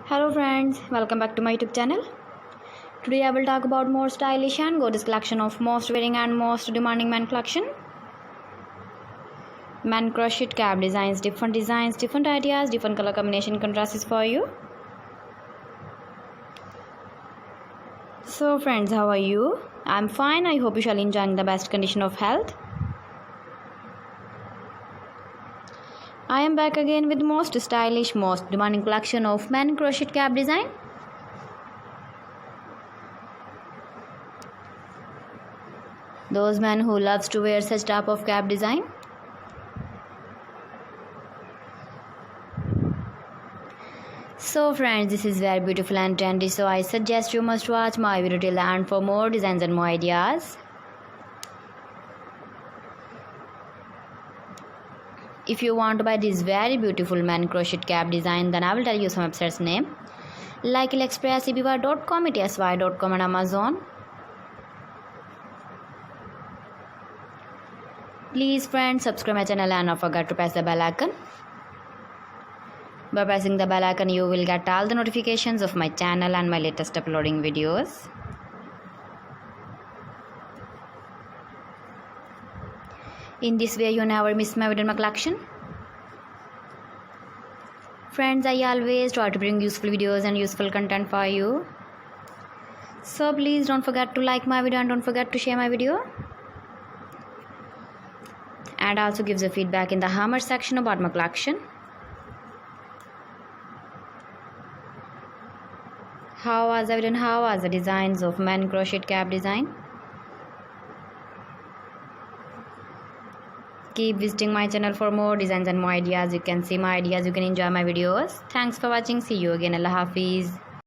Hello friends, welcome back to my YouTube channel. Today I will talk about more stylish and gorgeous collection of most wearing and most demanding men collection. Men crochet cap designs, different ideas, different color combination contrasts for you. So friends, how are you? I'm fine. I hope you shall enjoying the best condition of health. I am back again with most stylish, most demanding collection of men crochet cap design. Those men who loves to wear such type of cap design. So friends, this is very beautiful and trendy, so I suggest you must watch my video till the end for more designs and more ideas. If you want to buy this very beautiful man crochet cap design, then I will tell you some websites name like AliExpress, eBay.com, ETSY.com and Amazon. Please friends, subscribe my channel and don't forget to press the bell icon. By pressing the bell icon, you will get all the notifications of my channel and my latest uploading videos. In this way, you never miss my video in my collection. Friends, I always try to bring useful videos and useful content for you. So please don't forget to like my video and don't forget to share my video. And also give the feedback in the comment section about my collection. How was the video and how was the designs of men crochet cap design? Keep visiting my channel for more designs and more ideas. You can see my ideas, you can enjoy my videos. Thanks for watching. See you again. Allah Hafiz.